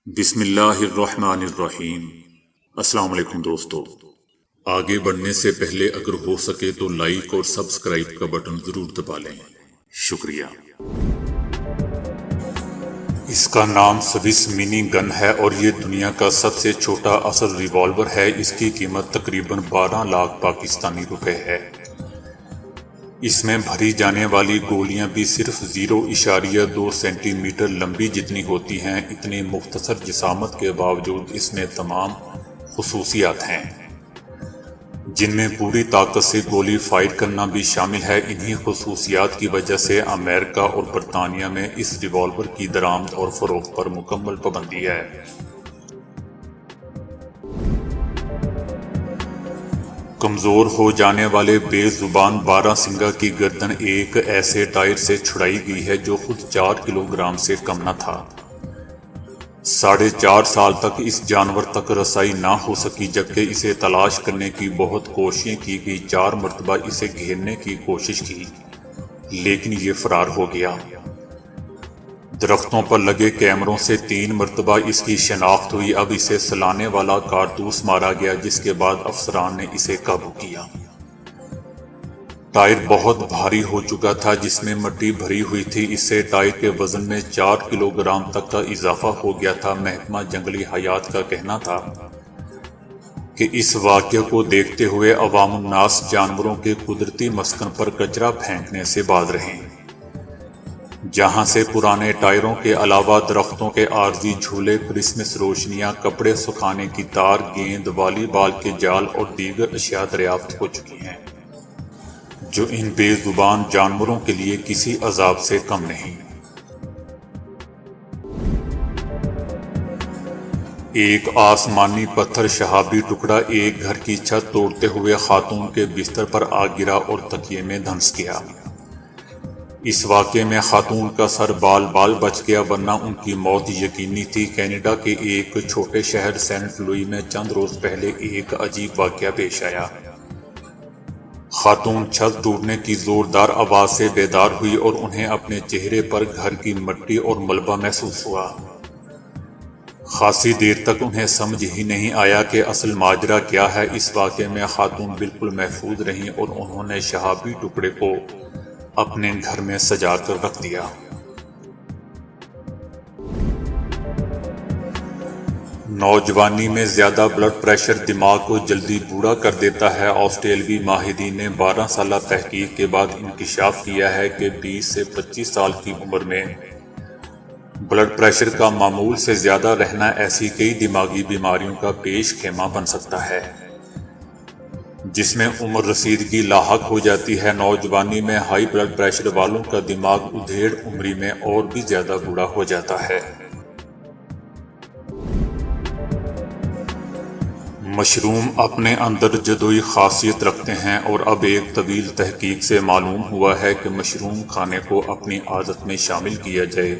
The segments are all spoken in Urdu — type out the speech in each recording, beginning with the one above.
بسم اللہ الرحمن الرحیم۔ السلام علیکم دوستو، آگے بڑھنے سے پہلے اگر ہو سکے تو لائک اور سبسکرائب کا بٹن ضرور دبا لیں، شکریہ۔ اس کا نام سوس منی گن ہے اور یہ دنیا کا سب سے چھوٹا اصل ریوالور ہے۔ اس کی قیمت تقریباً 12 لاکھ پاکستانی روپے ہے۔ اس میں بھری جانے والی گولیاں بھی صرف 0.2 سینٹی میٹر لمبی جتنی ہوتی ہیں۔ اتنی مختصر جسامت کے باوجود اس میں تمام خصوصیات ہیں جن میں پوری طاقت سے گولی فائر کرنا بھی شامل ہے۔ انہی خصوصیات کی وجہ سے امریکہ اور برطانیہ میں اس ریوالور کی درآمد اور فروخت پر مکمل پابندی ہے۔ کمزور ہو جانے والے بے زبان بارہ سنگا کی گردن ایک ایسے ٹائر سے چھڑائی گئی ہے جو خود 4 کلوگرام سے کم نہ تھا۔ 4.5 سال تک اس جانور تک رسائی نہ ہو سکی، جبکہ اسے تلاش کرنے کی بہت کوششیں کی گئی۔ 4 مرتبہ اسے گھیرنے کی کوشش کی لیکن یہ فرار ہو گیا۔ درختوں پر لگے کیمروں سے 3 مرتبہ اس کی شناخت ہوئی۔ اب اسے سلانے والا کارتوس مارا گیا، جس کے بعد افسران نے اسے قابو کیا۔ ٹائر بہت بھاری ہو چکا تھا جس میں مٹی بھری ہوئی تھی۔ اس سے ٹائر کے وزن میں 4 کلوگرام تک کا اضافہ ہو گیا تھا۔ محکمہ جنگلی حیات کا کہنا تھا کہ اس واقعے کو دیکھتے ہوئے عوام الناس جانوروں کے قدرتی مسکن پر کچرا پھینکنے سے باز رہیں، جہاں سے پرانے ٹائروں کے علاوہ درختوں کے عارضی جھولے، کرسمس روشنیاں، کپڑے سکھانے کی تار، گیند، والی بال کے جال اور دیگر اشیاء دریافت ہو چکی ہیں، جو ان بے زبان جانوروں کے لیے کسی عذاب سے کم نہیں۔ ایک آسمانی پتھر شہابی ٹکڑا ایک گھر کی چھت توڑتے ہوئے خاتون کے بستر پر آ گرا اور تکیے میں دھنس گیا۔ اس واقعے میں خاتون کا سر بال بال بچ گیا، ورنہ ان کی موت یقینی تھی۔ کینیڈا کے ایک چھوٹے شہر سینٹ لوئی میں چند روز پہلے ایک عجیب واقعہ پیش آیا۔ خاتون چھت ٹوٹنے کی زوردار آواز سے بیدار ہوئی اور انہیں اپنے چہرے پر گھر کی مٹی اور ملبہ محسوس ہوا۔ خاصی دیر تک انہیں سمجھ ہی نہیں آیا کہ اصل ماجرا کیا ہے۔ اس واقعے میں خاتون بالکل محفوظ رہیں اور انہوں نے شہابی ٹکڑے کو اپنے گھر میں سجا کر رکھ دیا۔ نوجوانی میں زیادہ بلڈ پریشر دماغ کو جلدی بوڑھا کر دیتا ہے۔ آسٹریلوی ماہرین نے 12 سالہ تحقیق کے بعد انکشاف کیا ہے کہ 20 سے 25 سال کی عمر میں بلڈ پریشر کا معمول سے زیادہ رہنا ایسی کئی دماغی بیماریوں کا پیش خیمہ بن سکتا ہے جس میں عمر رسیدگی لاحق ہو جاتی ہے۔ نوجوانی میں ہائی بلڈ پریشر والوں کا دماغ ادھیڑ عمری میں اور بھی زیادہ بوڑھا ہو جاتا ہے۔ مشروم اپنے اندر جدوئی خاصیت رکھتے ہیں، اور اب ایک طویل تحقیق سے معلوم ہوا ہے کہ مشروم کھانے کو اپنی عادت میں شامل کیا جائے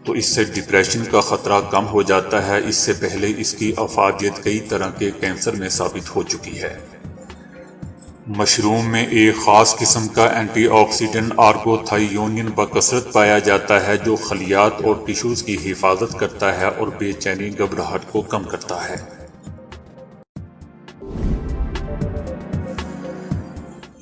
تو اس سے ڈپریشن کا خطرہ کم ہو جاتا ہے۔ اس سے پہلے اس کی افادیت کئی طرح کے کینسر میں ثابت ہو چکی ہے۔ مشروم میں ایک خاص قسم کا اینٹی آکسیڈنٹ آرگوتھائیونین بکثرت پایا جاتا ہے، جو خلیات اور ٹشوز کی حفاظت کرتا ہے اور بے چینی گھبراہٹ کو کم کرتا ہے۔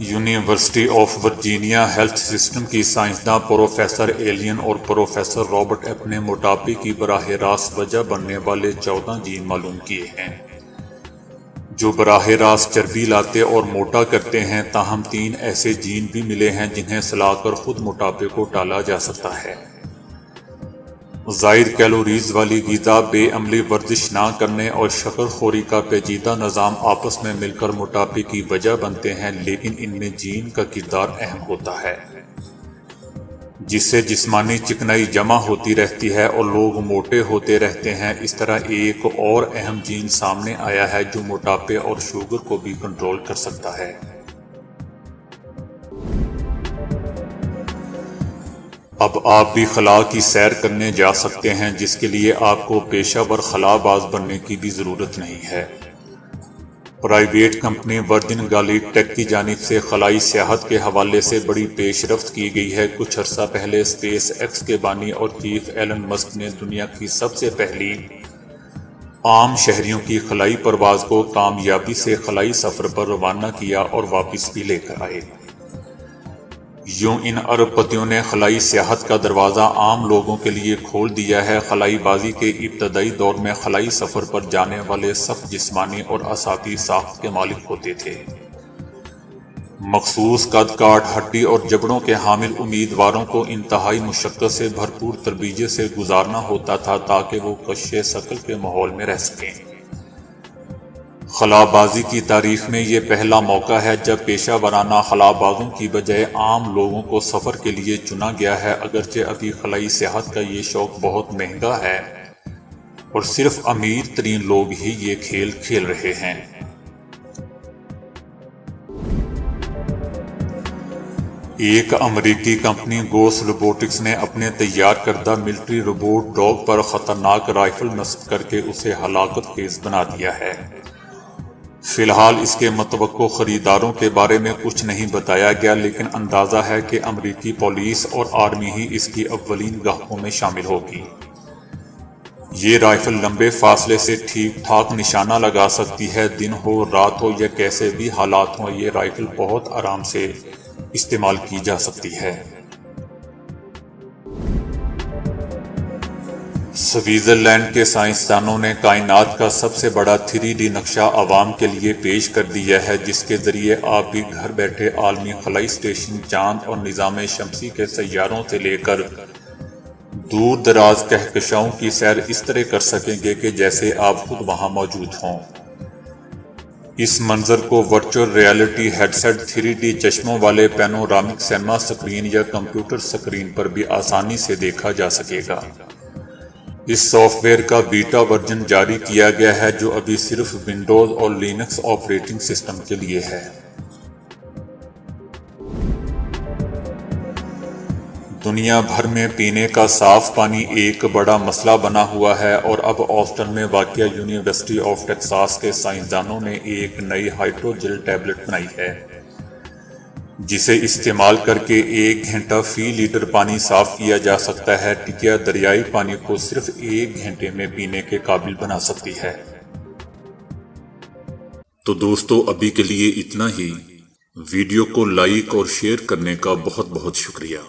University of Virginia health system کی سائنسداں پروفیسر ایلین اور پروفیسر رابرٹ ایپ نے موٹاپے کی براہ راست وجہ بننے والے 14 جین معلوم کیے ہیں جو براہ راست چربی لاتے اور موٹا کرتے ہیں۔ تاہم 3 ایسے جین بھی ملے ہیں جنہیں سلا کر خود موٹاپے کو ٹالا جا سکتا ہے۔ زائد کیلوریز والی غذا، بے عملی، ورزش نہ کرنے اور شکر خوری کا پیچیدہ نظام آپس میں مل کر موٹاپے کی وجہ بنتے ہیں، لیکن ان میں جین کا کردار اہم ہوتا ہے، جس سے جسمانی چکنائی جمع ہوتی رہتی ہے اور لوگ موٹے ہوتے رہتے ہیں۔ اس طرح ایک اور اہم جین سامنے آیا ہے جو موٹاپے اور شوگر کو بھی کنٹرول کر سکتا ہے۔ اب آپ بھی خلا کی سیر کرنے جا سکتے ہیں، جس کے لیے آپ کو پیشہ ور خلا باز بننے کی بھی ضرورت نہیں ہے۔ پرائیویٹ کمپنی ورجن گالیڈ ٹیک کی جانب سے خلائی سیاحت کے حوالے سے بڑی پیش رفت کی گئی ہے۔ کچھ عرصہ پہلے اسپیس ایکس کے بانی اور چیف ایلن مسک نے دنیا کی سب سے پہلی عام شہریوں کی خلائی پرواز کو کامیابی سے خلائی سفر پر روانہ کیا اور واپس بھی لے کر آئے۔ یوں ان ارب پتیوں نے خلائی سیاحت کا دروازہ عام لوگوں کے لیے کھول دیا ہے۔ خلائی بازی کے ابتدائی دور میں خلائی سفر پر جانے والے سخت جسمانی اور اعصابی ساخت کے مالک ہوتے تھے۔ مخصوص قد کاٹ، ہڈی اور جبڑوں کے حامل امیدواروں کو انتہائی مشقت سے بھرپور تربیت سے گزارنا ہوتا تھا تاکہ وہ کشش ثقل کے ماحول میں رہ سکیں۔ خلا بازی کی تاریخ میں یہ پہلا موقع ہے جب پیشہ ورانہ خلا بازوں کی بجائے عام لوگوں کو سفر کے لیے چنا گیا ہے۔ اگرچہ ابھی خلائی سیاحت کا یہ شوق بہت مہنگا ہے اور صرف امیر ترین لوگ ہی یہ کھیل کھیل رہے ہیں۔ ایک امریکی کمپنی گوس روبوٹکس نے اپنے تیار کردہ ملٹری روبوٹ ڈاگ پر خطرناک رائفل نصب کر کے اسے ہلاکت خیز بنا دیا ہے۔ فی الحال اس کے متوقع خریداروں کے بارے میں کچھ نہیں بتایا گیا، لیکن اندازہ ہے کہ امریکی پولیس اور آرمی ہی اس کی اولین گاہکوں میں شامل ہوگی۔ یہ رائفل لمبے فاصلے سے ٹھیک ٹھاک نشانہ لگا سکتی ہے۔ دن ہو، رات ہو یا کیسے بھی حالات ہوں، یہ رائفل بہت آرام سے استعمال کی جا سکتی ہے۔ سوئٹزرلینڈ کے سائنسدانوں نے کائنات کا سب سے بڑا 3D نقشہ عوام کے لیے پیش کر دیا ہے، جس کے ذریعے آپ بھی گھر بیٹھے عالمی خلائی اسٹیشن، چاند اور نظام شمسی کے سیاروں سے لے کر دور دراز کہکشاؤں کی سیر اس طرح کر سکیں گے کہ جیسے آپ خود وہاں موجود ہوں۔ اس منظر کو virtual reality head set, 3D چشموں والے پینورامک سینما اسکرین یا کمپیوٹر اسکرین پر بھی آسانی سے دیکھا جا سکے گا۔ اس سافٹ ویئر کا بیٹا ورژن جاری کیا گیا ہے جو ابھی صرف ونڈوز اور لینکس آپریٹنگ سسٹم کے لیے ہے۔ دنیا بھر میں پینے کا صاف پانی ایک بڑا مسئلہ بنا ہوا ہے اور اب آسٹن میں واقع یونیورسٹی آف ٹیکساس کے سائنسدانوں نے ایک نئی ہائیڈروجل ٹیبلٹ بنائی ہے جسے استعمال کر کے 1 گھنٹہ فی لیٹر پانی صاف کیا جا سکتا ہے۔ ٹکیا دریائی پانی کو صرف 1 گھنٹے میں پینے کے قابل بنا سکتی ہے۔ تو دوستو، ابھی کے لیے اتنا ہی۔ ویڈیو کو لائک اور شیئر کرنے کا بہت بہت شکریہ۔